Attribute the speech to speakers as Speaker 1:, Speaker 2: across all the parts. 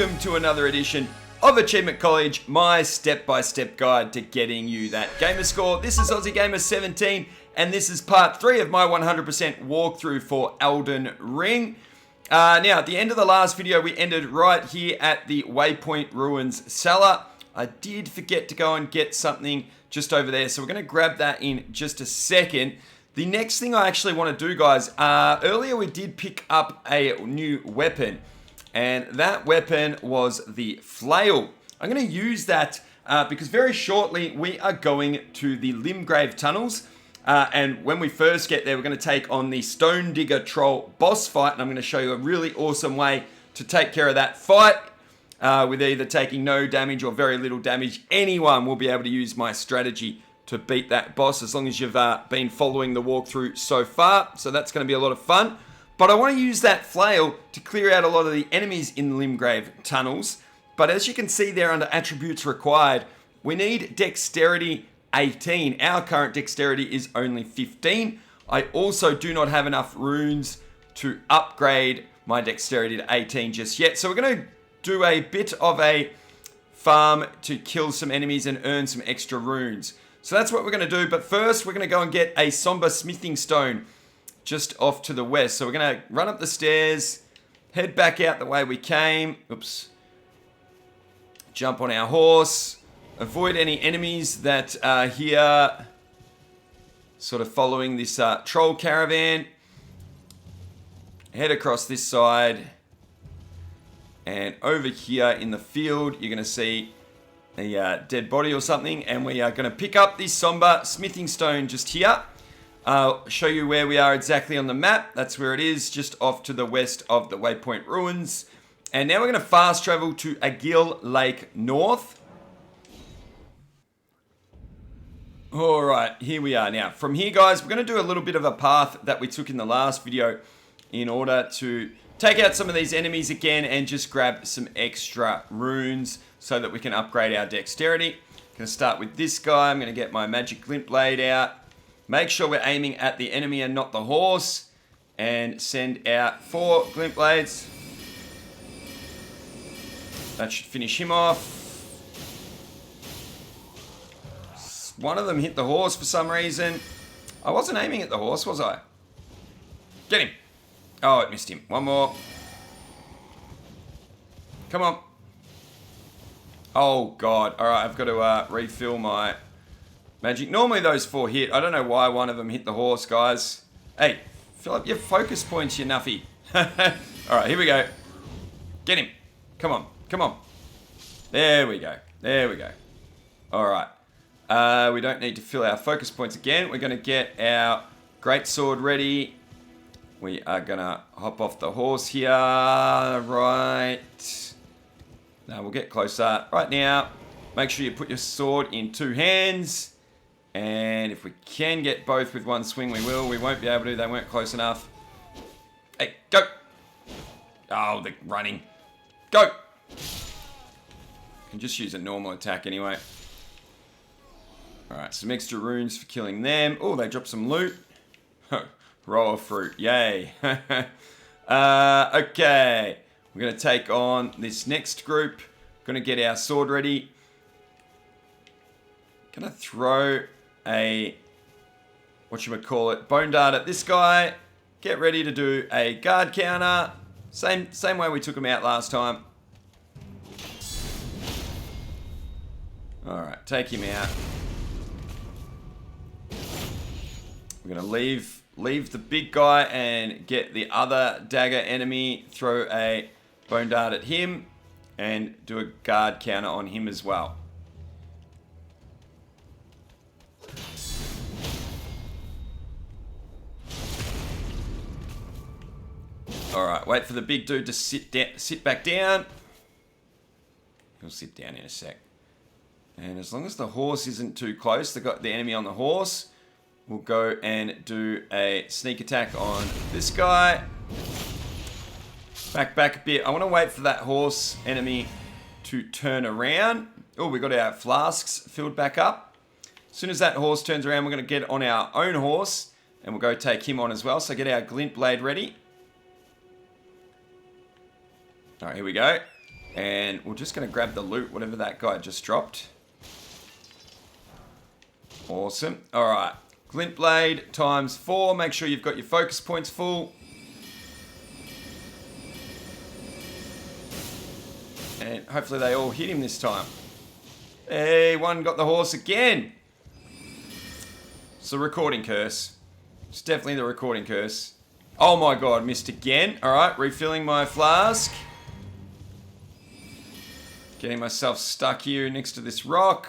Speaker 1: welcome to another edition of Achievement College, my step-by-step guide to getting you that gamer score. This is Aussie Gamer 17, and this is part 3 of my 100% walkthrough for Elden Ring. Now, at the end of the last video, we ended right here at the Waypoint Ruins cellar. I did forget to go and get something just over there, so we're going to grab that in just a second. The next thing I actually want to do, guys, earlier we did pick up a new weapon, and that weapon was the flail. I'm going to use that because very shortly we are going to the Limgrave tunnels, and when we first get there, we're going to take on the Stonedigger troll boss fight, and I'm going to show you a really awesome way to take care of that fight with either taking no damage or very little damage. Anyone will be able to use my strategy to beat that boss as long as you've been following the walkthrough so far. So that's going to be a lot of fun. But I want to use that flail to clear out a lot of the enemies in the Limgrave tunnels. But as you can see there under attributes required, we need dexterity 18. Our current dexterity is only 15. I also do not have enough runes to upgrade my dexterity to 18 just yet. So we're going to do a bit of a farm to kill some enemies and earn some extra runes. So that's what we're going to do, but first we're going to go and get a somber smithing stone just off to the west. So we're going to run up the stairs, head back out the way we came. Oops. Jump on our horse, avoid any enemies that are here, sort of following this troll caravan. Head across this side, and over here in the field you're going to see a dead body or something, and we are going to pick up this somber smithing stone just here. I'll show you where we are exactly on the map. That's where it is, just off to the west of the Waypoint Ruins. And now we're going to fast travel to Agil Lake North. Alright, here we are. Now, from here, guys, we're going to do a little bit of a path that we took in the last video in order to take out some of these enemies again and just grab some extra runes so that we can upgrade our dexterity. Going to start with this guy. I'm going to get my magic glint blade out. Make sure we're aiming at the enemy and not the horse. And send out 4 glint blades. That should finish him off. One of them hit the horse for some reason. I wasn't aiming at the horse, was I? Get him. Oh, it missed him. One more. Come on. Oh, God. All right, I've got to refill my magic. Normally those 4 hit. I don't know why one of them hit the horse, guys. Hey, fill up your focus points, you nuffy. All right, here we go. Get him. Come on. Come on. There we go. There we go. All right. We don't need to fill our focus points again. We're going to get our greatsword ready. We are going to hop off the horse here. Right. Now we'll get closer. Right now, make sure you put your sword in 2 hands. And if we can get both with one swing, we will. We won't be able to. They weren't close enough. Hey, go. Oh, they're running. Go. Can just use a normal attack anyway. Alright, some extra runes for killing them. Oh, they dropped some loot. Roll of fruit. Yay. Okay. We're going to take on this next group. Going to get our sword ready. Going to throw a, whatchamacallit, bone dart at this guy. Get ready to do a guard counter. Same way we took him out last time. Alright, take him out. We're going to leave the big guy and get the other dagger enemy, throw a bone dart at him, and do a guard counter on him as well. Alright, wait for the big dude to sit back down. He'll sit down in a sec. And as long as the horse isn't too close, they got the enemy on the horse, we'll go and do a sneak attack on this guy. Back a bit. I want to wait for that horse enemy to turn around. Oh, we got our flasks filled back up. As soon as that horse turns around, we're going to get on our own horse and we'll go take him on as well. So get our glint blade ready. All right, here we go. And we're just going to grab the loot, whatever that guy just dropped. Awesome. All right. Glint blade times 4. Make sure you've got your focus points full. And hopefully they all hit him this time. Hey, one got the horse again. It's the recording curse. It's definitely the recording curse. Oh my god, missed again. All right, refilling my flask. Getting myself stuck here next to this rock.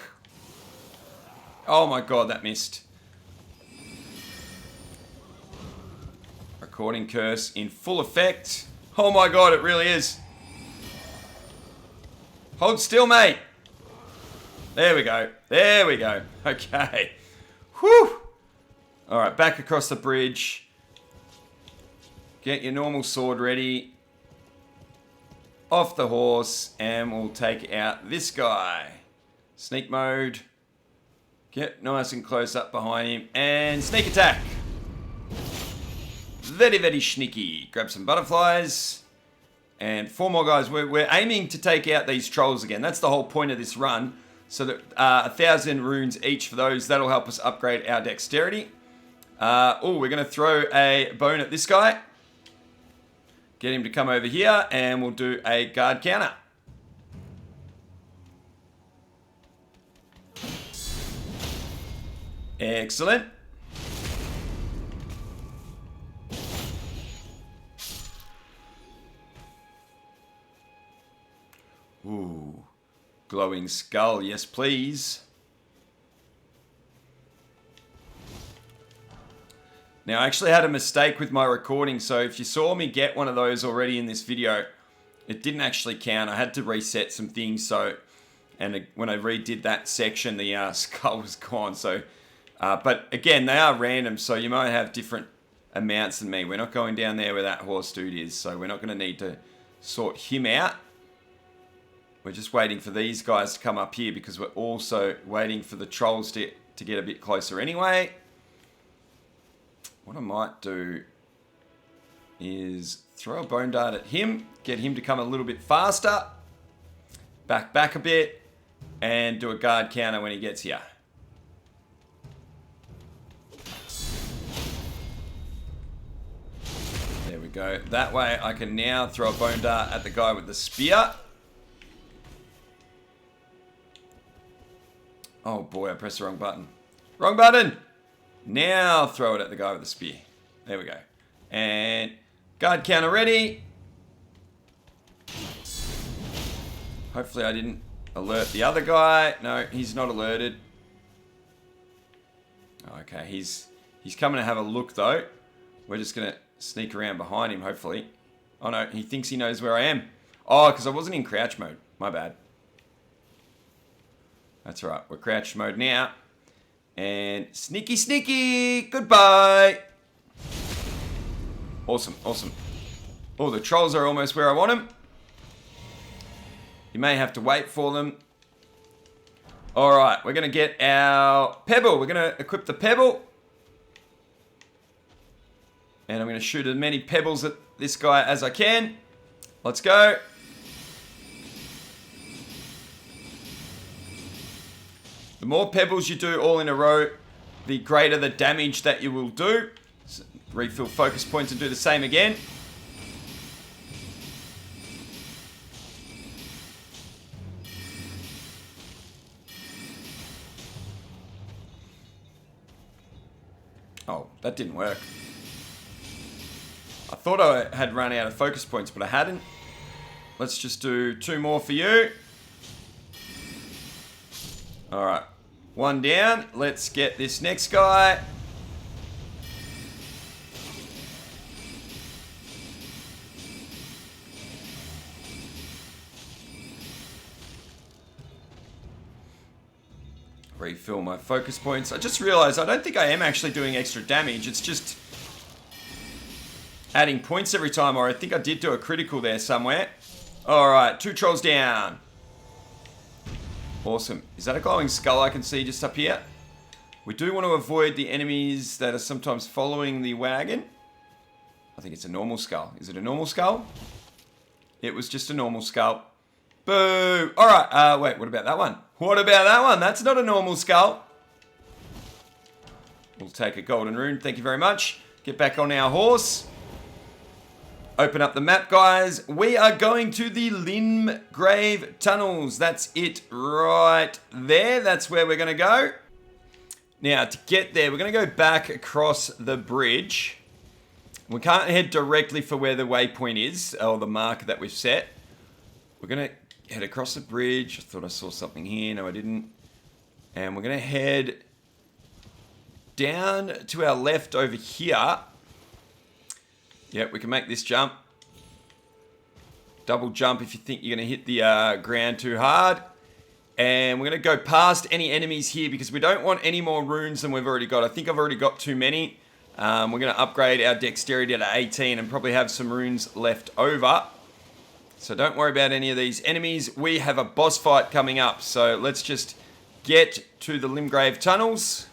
Speaker 1: Oh my god, that missed. Recording curse in full effect. Oh my god, it really is. Hold still, mate. There we go. There we go. Okay. Whew. All right, back across the bridge. Get your normal sword ready. Off the horse, and we'll take out this guy. Sneak mode. Get nice and close up behind him, and sneak attack. Very, very sneaky. Grab some butterflies. And 4 more guys. We're aiming to take out these trolls again. That's the whole point of this run. So that 1,000 runes each for those. That'll help us upgrade our dexterity. Oh, we're going to throw a bone at this guy. Get him to come over here, and we'll do a guard counter. Excellent. Ooh. Glowing skull, yes please. Now, I actually had a mistake with my recording, so if you saw me get one of those already in this video, it didn't actually count. I had to reset some things, and when I redid that section, the skull was gone. So, but again, they are random, so you might have different amounts than me. We're not going down there where that horse dude is, so we're not going to need to sort him out. We're just waiting for these guys to come up here because we're also waiting for the trolls to get a bit closer anyway. What I might do is throw a bone dart at him, get him to come a little bit faster, back a bit, and do a guard counter when he gets here. There we go. That way I can now throw a bone dart at the guy with the spear. Oh boy, I pressed the wrong button. Wrong button! Now throw it at the guy with the spear. There we go. And guard counter ready. Hopefully I didn't alert the other guy. No, he's not alerted. Okay, he's coming to have a look though. We're just going to sneak around behind him, hopefully. Oh no, he thinks he knows where I am. Oh, because I wasn't in crouch mode. My bad. That's right, we're crouch mode now. And sneaky, sneaky, goodbye. Awesome, awesome. Oh, the trolls are almost where I want them. You may have to wait for them. All right, we're going to get our pebble. We're going to equip the pebble. And I'm going to shoot as many pebbles at this guy as I can. Let's go. The more pebbles you do all in a row, the greater the damage that you will do. So refill focus points and do the same again. Oh, that didn't work. I thought I had run out of focus points, but I hadn't. Let's just do 2 more for you. All right, 1 down. Let's get this next guy. Refill my focus points. I just realized I don't think I am actually doing extra damage. It's just adding points every time, or I think I did do a critical there somewhere. All right, 2 trolls down. Awesome. Is that a glowing skull I can see just up here? We do want to avoid the enemies that are sometimes following the wagon. I think it's a normal skull. Is it a normal skull? It was just a normal skull. Boo. All right. Wait, what about that one? What about that one? That's not a normal skull. We'll take a golden rune. Thank you very much. Get back on our horse. Open up the map, guys. We are going to the Limgrave Tunnels. That's it right there. That's where we're going to go. Now, to get there, we're going to go back across the bridge. We can't head directly for where the waypoint is, or the marker that we've set. We're going to head across the bridge. I thought I saw something here. No, I didn't. And we're going to head down to our left over here. Yep, we can make this jump. Double jump if you think you're going to hit the ground too hard. And we're going to go past any enemies here because we don't want any more runes than we've already got. I think I've already got too many. We're going to upgrade our dexterity to 18 and probably have some runes left over. So don't worry about any of these enemies. We have a boss fight coming up. So let's just get to the Limgrave Tunnels.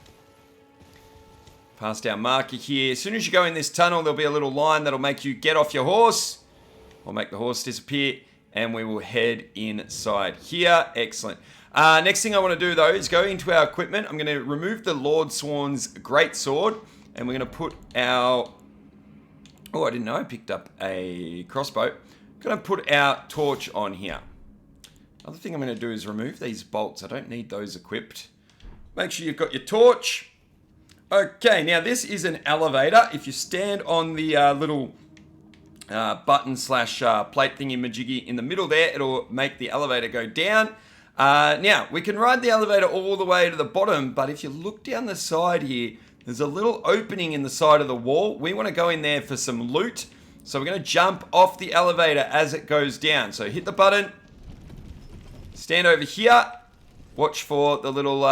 Speaker 1: Past our marker here. As soon as you go in this tunnel, there'll be a little line that'll make you get off your horse. We'll make the horse disappear. And we will head inside here. Excellent. Next thing I want to do, though, is go into our equipment. I'm going to remove the Lord Sworn's Greatsword. And we're going to put our... Oh, I didn't know I picked up a crossbow. I'm going to put our torch on here. Other thing I'm going to do is remove these bolts. I don't need those equipped. Make sure you've got your torch. Okay, now this is an elevator. If you stand on the little button slash plate thingy majiggy in the middle there, it'll make the elevator go down. Now, we can ride the elevator all the way to the bottom, but if you look down the side here, there's a little opening in the side of the wall. We want to go in there for some loot. So we're going to jump off the elevator as it goes down. So hit the button, stand over here, watch for the little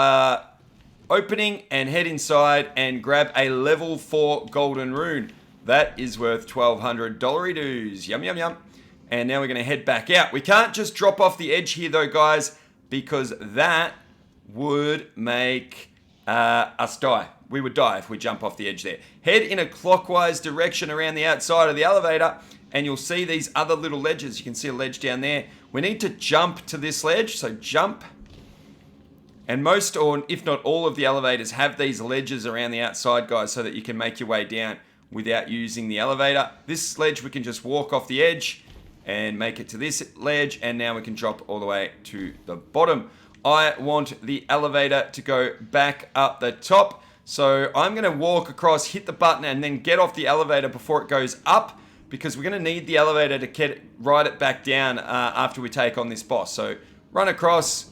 Speaker 1: opening and head inside and grab a level 4 golden rune. That is worth 1,200 dollary dues. Yum, yum, yum. And now we're going to head back out. We can't just drop off the edge here though, guys, because that would make us die. We would die if we jump off the edge there. Head in a clockwise direction around the outside of the elevator and you'll see these other little ledges. You can see a ledge down there. We need to jump to this ledge, so jump. And most, or if not all of the elevators have these ledges around the outside, guys, so that you can make your way down without using the elevator. This ledge, we can just walk off the edge and make it to this ledge, and now we can drop all the way to the bottom. I want the elevator to go back up the top, so I'm going to walk across, hit the button, and then get off the elevator before it goes up, because we're going to need the elevator to ride it back down after we take on this boss. So run across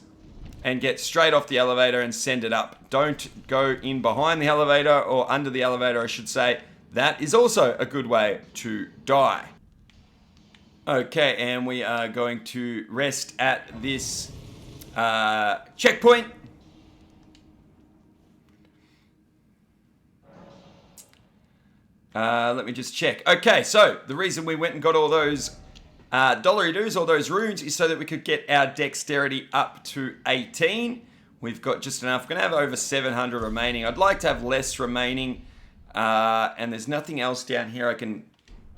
Speaker 1: and get straight off the elevator and send it up. Don't go in behind the elevator, or under the elevator, I should say. That is also a good way to die. Okay, and we are going to rest at this checkpoint. Let me just check. Okay, so the reason we went and got all those dollary dues, all those runes, is so that we could get our dexterity up to 18. We've got just enough. We're going to have over 700 remaining. I'd like to have less remaining. And there's nothing else down here I can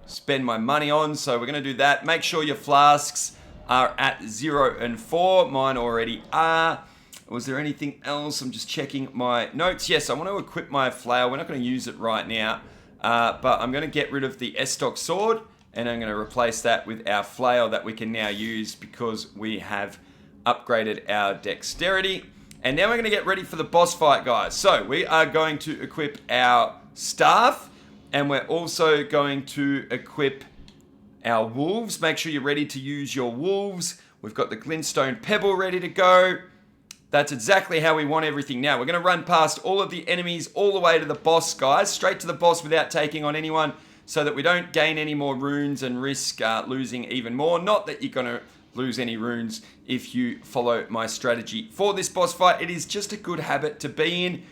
Speaker 1: spend my money on, so we're going to do that. Make sure your flasks are at 0 and 4. Mine already are. Was there anything else? I'm just checking my notes. Yes, I want to equip my flail. We're not going to use it right now, but I'm going to get rid of the Estoc sword, and I'm going to replace that with our flail that we can now use because we have upgraded our dexterity. And now we're going to get ready for the boss fight, guys. So we are going to equip our staff, and we're also going to equip our wolves. Make sure you're ready to use your wolves. We've got the glintstone pebble ready to go. That's exactly how we want everything now. We're going to run past all of the enemies all the way to the boss, guys. Straight to the boss without taking on anyone, so that we don't gain any more runes and risk losing even more. Not that you're going to lose any runes if you follow my strategy for this boss fight. It is just a good habit to be in.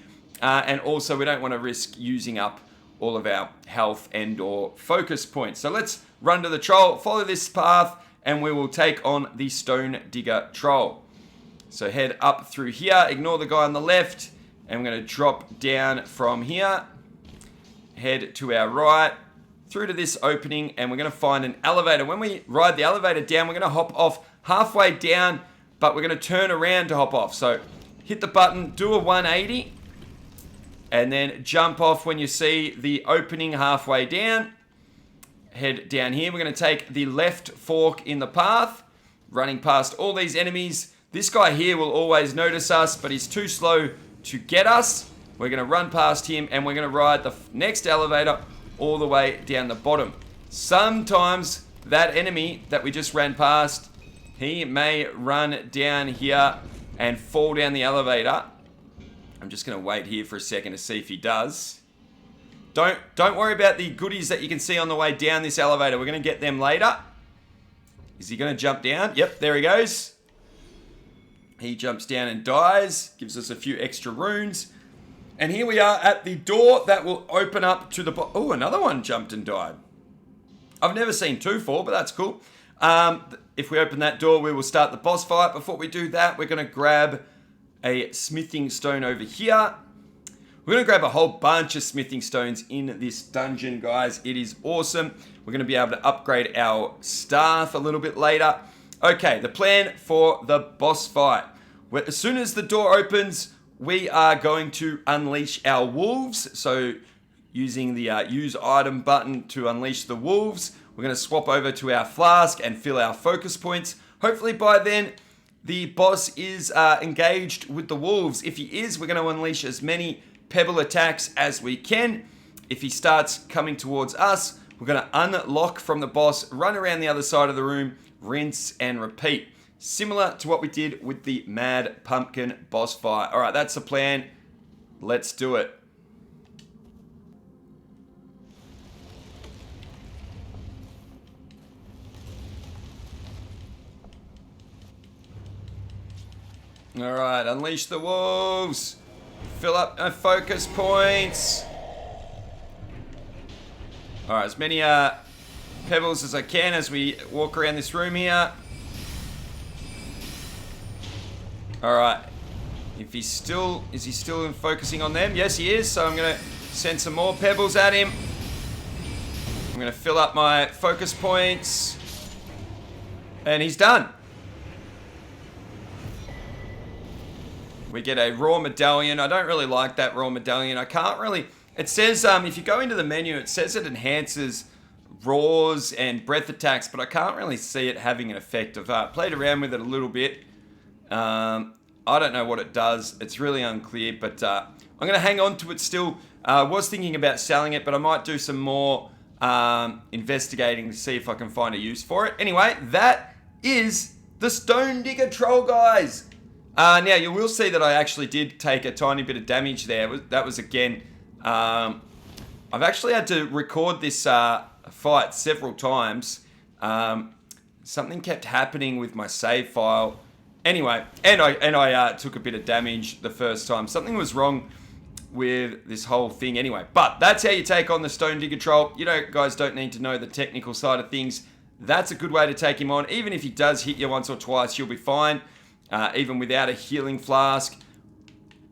Speaker 1: And also, we don't want to risk using up all of our health and or focus points. So let's run to the troll, follow this path, and we will take on the Stonedigger troll. So head up through here, ignore the guy on the left, and we're going to drop down from here, head to our right, through to this opening, and we're going to find an elevator. When we ride the elevator down, we're going to hop off halfway down, but we're going to turn around to hop off. So hit the button, do a 180, and then jump off when you see the opening halfway down. Head down here. We're going to take the left fork in the path, running past all these enemies. This guy here will always notice us, but he's too slow to get us. We're going to run past him, and we're going to ride the next elevator all the way down the bottom. Sometimes that enemy that we just ran past, he may run down here and fall down the elevator. I'm just going to wait here for a second to see if he does. Don't worry about the goodies that you can see on the way down this elevator. We're going to get them later. Is he going to jump down? Yep, there he goes. He jumps down and dies. Gives us a few extra runes. And here we are at the door that will open up to the... Oh, another one jumped and died. I've never seen two fall, but that's cool. If we open that door, we will start the boss fight. Before we do that, we're going to grab a smithing stone over here. We're going to grab a whole bunch of smithing stones in this dungeon, guys. It is awesome. We're going to be able to upgrade our staff a little bit later. Okay, the plan for the boss fight. As soon as the door opens, we are going to unleash our wolves. So using the use item button to unleash the wolves, we're going to swap over to our flask and fill our focus points. Hopefully by then, the boss is engaged with the wolves. If he is, we're going to unleash as many pebble attacks as we can. If he starts coming towards us, we're going to unlock from the boss, run around the other side of the room, rinse and repeat. Similar to what we did with the Mad Pumpkin boss fight. All right, that's the plan. Let's do it. All right, unleash the wolves. Fill up our focus points. All right, as many pebbles as I can as we walk around this room here. All right. If he's still, is he still focusing on them? Yes, he is. So I'm going to send some more pebbles at him. I'm going to fill up my focus points. And he's done. We get a raw medallion. I don't really like that raw medallion. I can't really... It says, if you go into the menu, it says it enhances raws and breath attacks, but I can't really see it having an effect. I've played around with it a little bit. I don't know what it does. It's really unclear, but I'm going to hang on to it still. I was thinking about selling it, but I might do some more investigating to see if I can find a use for it. Anyway, that is the Stonedigger troll, guys. Now, you will see that I actually did take a tiny bit of damage there. That was, again, I've actually had to record this fight several times. Something kept happening with my save file. Anyway, and I took a bit of damage the first time. Something was wrong with this whole thing anyway. But that's how you take on the Stonedigger troll. You know, guys don't need to know the technical side of things. That's a good way to take him on. Even if he does hit you once or twice, you'll be fine. Even without a healing flask.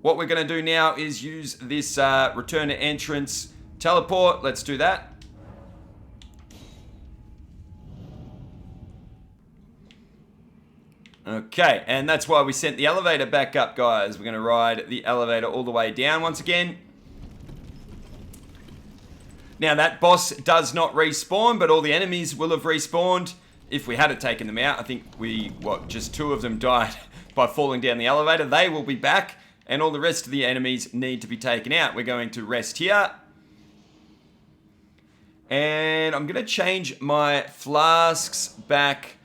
Speaker 1: What we're going to do now is use this return to entrance teleport. Let's do that. Okay, and that's why we sent the elevator back up, guys. We're going to ride the elevator all the way down once again. Now, that boss does not respawn, but all the enemies will have respawned. If we had taken them out, I think just 2 of them died by falling down the elevator. They will be back, and all the rest of the enemies need to be taken out. We're going to rest here. And I'm going to change my flasks back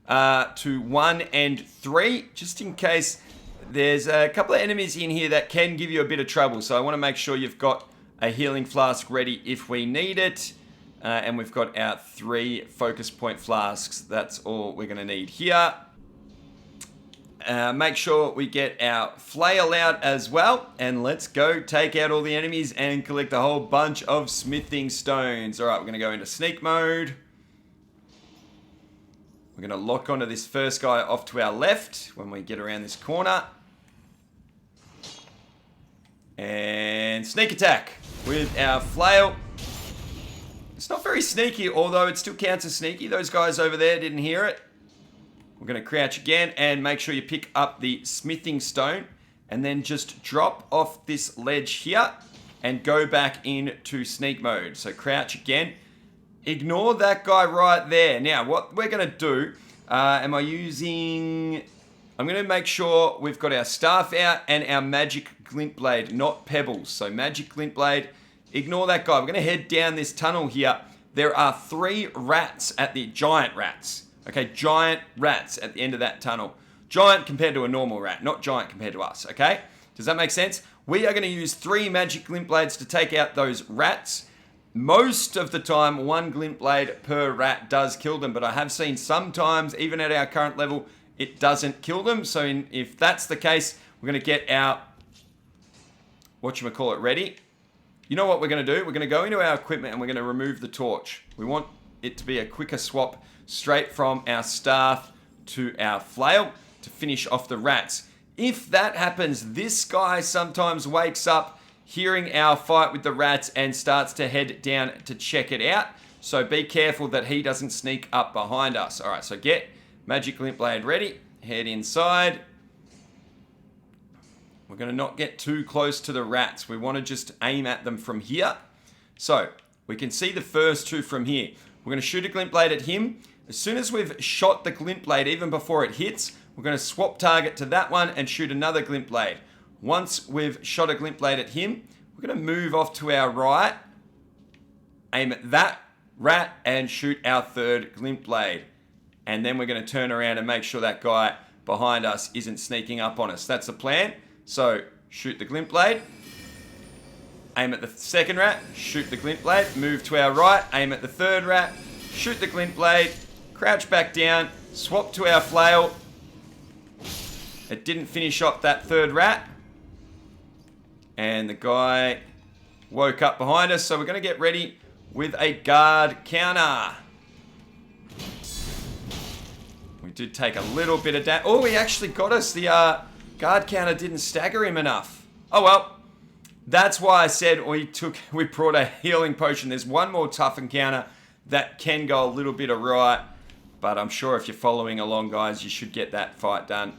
Speaker 1: to 1 and 3, just in case there's a couple of enemies in here that can give you a bit of trouble. So I want to make sure you've got a healing flask ready if we need it. And we've got our 3 focus point flasks. That's all we're going to need here. Make sure we get our flail out as well. And let's go take out all the enemies and collect a whole bunch of smithing stones. All right, we're going to go into sneak mode. We're going to lock onto this first guy off to our left when we get around this corner. And sneak attack with our flail. It's not very sneaky, although it still counts as sneaky. Those guys over there didn't hear it. We're going to crouch again and make sure you pick up the smithing stone and then just drop off this ledge here and go back into sneak mode. So crouch again. Ignore that guy right there. Now, what we're going to do, I'm going to make sure we've got our staff out and our magic glint blade, not pebbles. So magic glint blade, ignore that guy. We're going to head down this tunnel here. There are 3 rats at the giant rats. Okay, giant rats at the end of that tunnel. Giant compared to a normal rat, not giant compared to us, okay? Does that make sense? We are going to use 3 magic glint blades to take out those rats. Most of the time, 1 glint blade per rat does kill them, but I have seen sometimes, even at our current level, it doesn't kill them. So if that's the case, we're going to get our, whatchamacallit, ready. You know what we're going to do? We're going to go into our equipment and we're going to remove the torch. We want it to be a quicker swap straight from our staff to our flail to finish off the rats. If that happens, this guy sometimes wakes up hearing our fight with the rats and starts to head down to check it out. So be careful that he doesn't sneak up behind us. All right, so get magic glint blade ready. Head inside. We're going to not get too close to the rats. We want to just aim at them from here. So we can see the first 2 from here. We're going to shoot a glint blade at him. As soon as we've shot the glint blade, even before it hits, we're going to swap target to that one and shoot another glint blade. Once we've shot a glint blade at him, we're going to move off to our right, aim at that rat and shoot our 3rd glint blade. And then we're going to turn around and make sure that guy behind us isn't sneaking up on us. That's the plan. So shoot the glint blade, aim at the 2nd rat, shoot the glint blade, move to our right, aim at the 3rd rat, shoot the glint blade, crouch back down, swap to our flail. It didn't finish off that 3rd rat. And the guy woke up behind us, so we're going to get ready with a guard counter. We did take a little bit of damage. Oh, he actually got us. The guard counter didn't stagger him enough. Oh, well. That's why I said we brought a healing potion. There's one more tough encounter that can go a little bit awry. But I'm sure if you're following along, guys, you should get that fight done.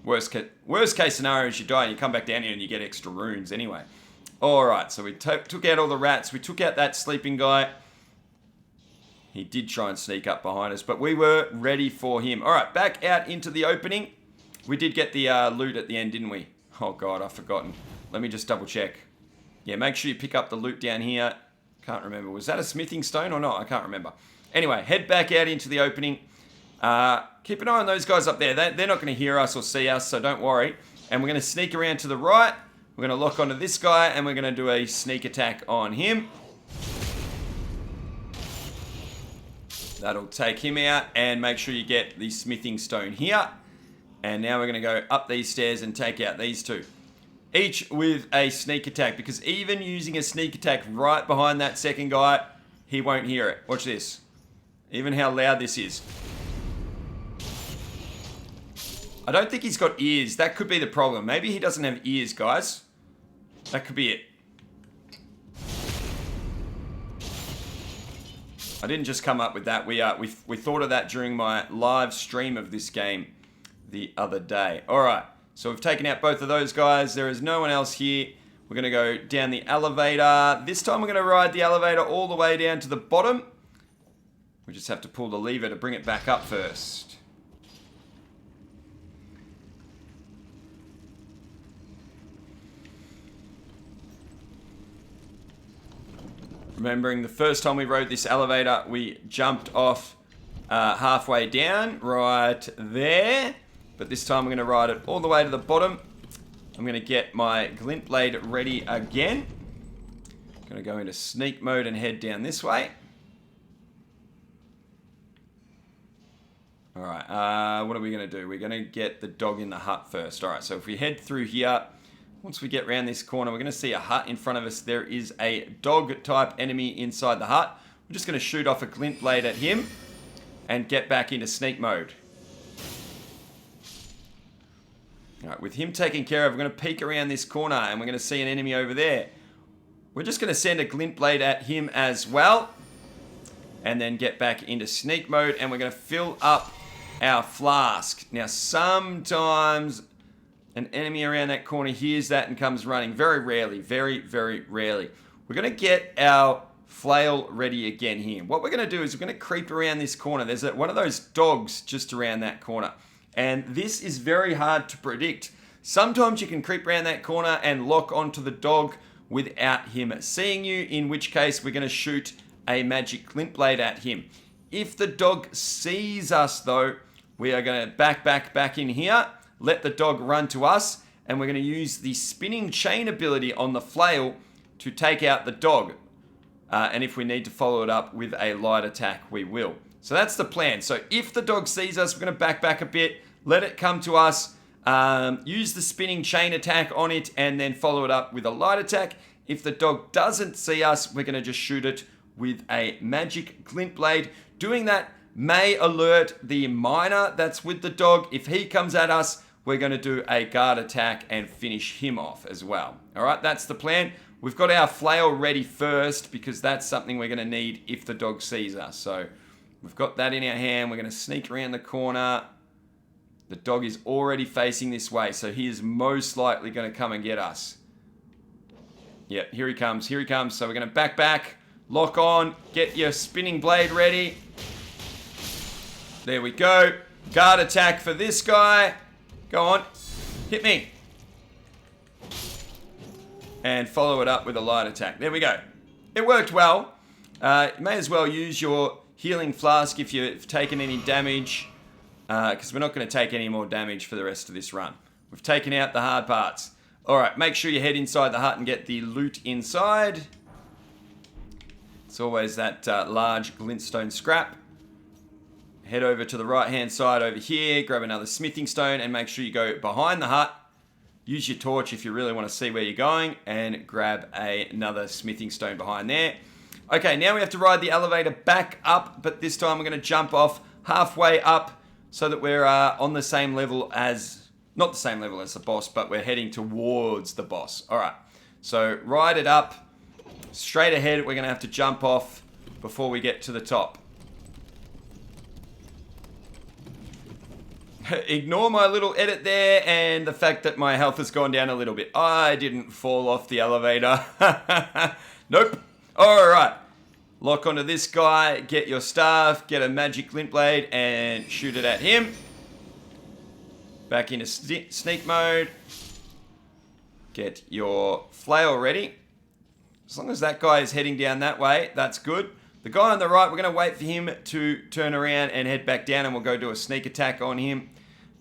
Speaker 1: Worst case scenario is you die and you come back down here and you get extra runes anyway. Alright, so we took out all the rats. We took out that sleeping guy. He did try and sneak up behind us, but we were ready for him. Alright, back out into the opening. We did get the loot at the end, didn't we? Oh god, I've forgotten. Let me just double check. Yeah, make sure you pick up the loot down here. Can't remember. Was that a smithing stone or not? I can't remember. Anyway, head back out into the opening. Keep an eye on those guys up there. They're not going to hear us or see us, so don't worry. And we're going to sneak around to the right. We're going to lock onto this guy, and we're going to do a sneak attack on him. That'll take him out, and make sure you get the smithing stone here. And now we're going to go up these stairs and take out these 2. Each with a sneak attack, because even using a sneak attack right behind that 2nd guy, he won't hear it. Watch this. Even how loud this is. I don't think he's got ears. That could be the problem. Maybe he doesn't have ears, guys. That could be it. I didn't just come up with that. We thought of that during my live stream of this game the other day. All right. So we've taken out both of those guys. There is no one else here. We're going to go down the elevator. This time we're going to ride the elevator all the way down to the bottom. We just have to pull the lever to bring it back up first. Remembering the first time we rode this elevator, we jumped off halfway down, right there. But this time we're going to ride it all the way to the bottom. I'm going to get my glint blade ready again. Going to go into sneak mode and head down this way. Alright, what are we going to do? We're going to get the dog in the hut first. Alright, so if we head through here, once we get around this corner, we're going to see a hut in front of us. There is a dog-type enemy inside the hut. We're just going to shoot off a glint blade at him and get back into sneak mode. Alright, with him taken care of, we're going to peek around this corner and we're going to see an enemy over there. We're just going to send a glint blade at him as well. And then get back into sneak mode, and we're going to fill up our flask. Now, sometimes an enemy around that corner hears that and comes running. Very rarely. Very, very rarely. We're going to get our flail ready again here. What we're going to do is we're going to creep around this corner. There's one of those dogs just around that corner. And this is very hard to predict. Sometimes you can creep around that corner and lock onto the dog without him seeing you, in which case we're going to shoot a magic glint blade at him. If the dog sees us though, we are going to back in here, let the dog run to us, and we're going to use the spinning chain ability on the flail to take out the dog. And if we need to follow it up with a light attack, we will. So that's the plan. So if the dog sees us, we're going to back a bit, let it come to us, use the spinning chain attack on it, and then follow it up with a light attack. If the dog doesn't see us, we're going to just shoot it with a magic glint blade. Doing that may alert the miner that's with the dog. If he comes at us, we're going to do a guard attack and finish him off as well. All right, that's the plan. We've got our flail ready first because that's something we're going to need if the dog sees us. So we've got that in our hand. We're going to sneak around the corner. The dog is already facing this way, so he is most likely going to come and get us. Yeah, here he comes. Here he comes. So we're going to back, lock on, get your spinning blade ready. There we go. Guard attack for this guy. Go on. Hit me. And follow it up with a light attack. There we go. It worked well. You may as well use your healing flask if you've taken any damage, because we're not going to take any more damage for the rest of this run. We've taken out the hard parts. All right, make sure you head inside the hut and get the loot inside. It's always that large glintstone scrap. Head over to the right-hand side over here, grab another smithing stone, and make sure you go behind the hut. Use your torch if you really want to see where you're going, and grab another smithing stone behind there. Okay, now we have to ride the elevator back up, but this time we're going to jump off halfway up so that we're on the same level as, not the same level as the boss, but we're heading towards the boss. All right, so ride it up. Straight ahead, we're going to have to jump off before we get to the top. Ignore my little edit there and the fact that my health has gone down a little bit. I didn't fall off the elevator. Nope. All right. Lock onto this guy, get your staff, get a magic glint blade, and shoot it at him. Back into sneak mode. Get your flail ready. As long as that guy is heading down that way, that's good. The guy on the right, we're going to wait for him to turn around and head back down, and we'll go do a sneak attack on him.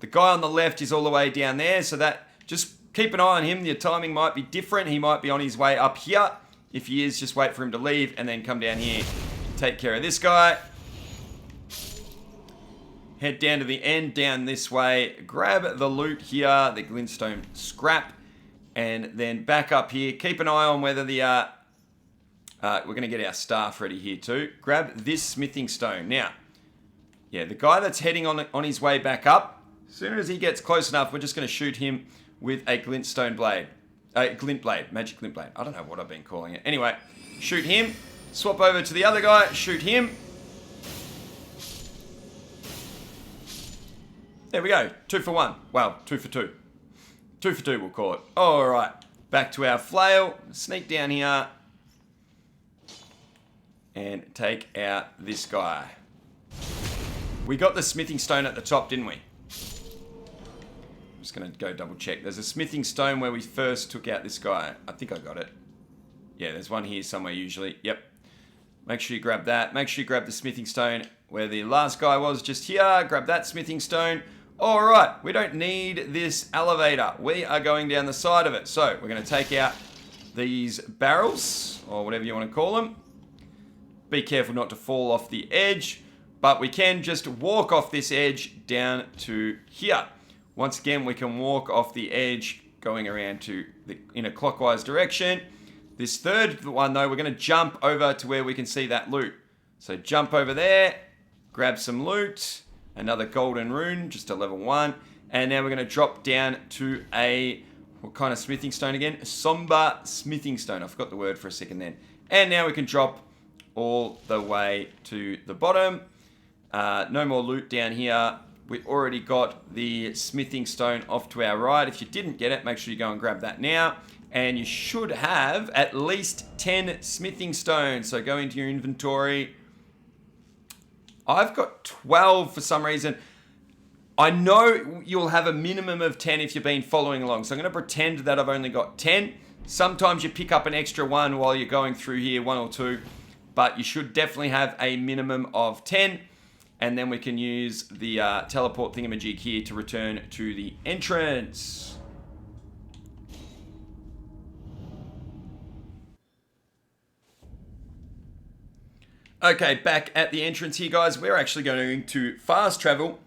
Speaker 1: The guy on the left is all the way down there, so that just keep an eye on him. Your timing might be different. He might be on his way up here. If he is, just wait for him to leave and then come down here. Take care of this guy. Head down to the end, down this way. Grab the loot here, the glintstone scrap, and then back up here. Keep an eye on whether the... we're going to get our staff ready here too. Grab this smithing stone. Now, yeah, the guy that's heading on his way back up, as soon as he gets close enough, we're just going to shoot him with a glintstone blade. Glint blade, magic glint blade. I don't know what I've been calling it. Anyway, shoot him. Swap over to the other guy, shoot him. There we go, 2 for 1. Well, 2 for 2. 2 for 2 we'll call it. All right, back to our flail. Sneak down here. And take out this guy. We got the smithing stone at the top, didn't we? I'm just going to go double check. There's a smithing stone where we first took out this guy. I think I got it. Yeah, there's one here somewhere usually. Yep. Make sure you grab that. Make sure you grab the smithing stone where the last guy was, just here. Grab that smithing stone. All right, we don't need this elevator. We are going down the side of it. So we're going to take out these barrels, or whatever you want to call them. Be careful not to fall off the edge, but we can just walk off this edge down to here. Once again, we can walk off the edge going around in a clockwise direction. This third one though, we're going to jump over to where we can see that loot. So jump over there, grab some loot, another golden rune, just a level 1. And now we're going to drop down to what kind of smithing stone again? A somber smithing stone. I forgot the word for a second then. And now we can drop all the way to the bottom. No more loot down here. We already got the smithing stone off to our right. If you didn't get it, make sure you go and grab that now. And you should have at least 10 smithing stones. So go into your inventory. I've got 12 for some reason. I know you'll have a minimum of 10 if you've been following along. So I'm going to pretend that I've only got 10. Sometimes you pick up an extra one while you're going through here, 1 or 2. But you should definitely have a minimum of 10. And then we can use the teleport thingamajig here to return to the entrance. Okay, back at the entrance here, guys. We're actually going to fast travel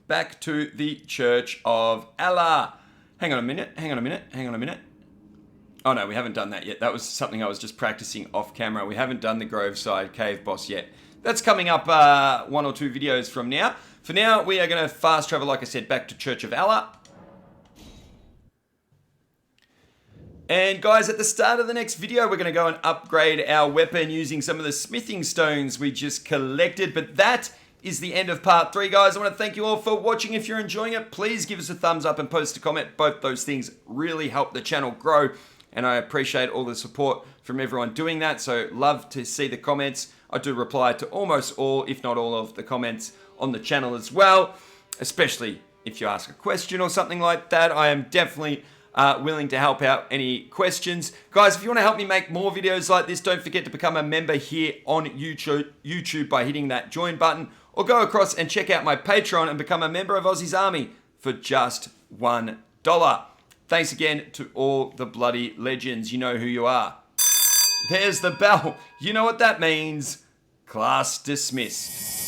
Speaker 1: back to the Church of Allah. Hang on a minute. Oh no, we haven't done that yet. That was something I was just practicing off camera. We haven't done the Groveside Cave boss yet. That's coming up 1 or 2 videos from now. For now, we are going to fast travel, like I said, back to Church of Allah. And guys, at the start of the next video, we're going to go and upgrade our weapon using some of the smithing stones we just collected. But that is the end of part 3, guys. I want to thank you all for watching. If you're enjoying it, please give us a thumbs up and post a comment. Both those things really help the channel grow. And I appreciate all the support from everyone doing that. So love to see the comments. I do reply to almost all, if not all of the comments on the channel as well. Especially if you ask a question or something like that. I am definitely willing to help out any questions. Guys, if you want to help me make more videos like this, don't forget to become a member here on YouTube by hitting that join button. Or go across and check out my Patreon and become a member of Aussie's Army for just $1. Thanks again to all the bloody legends. You know who you are. There's the bell. You know what that means. Class dismissed.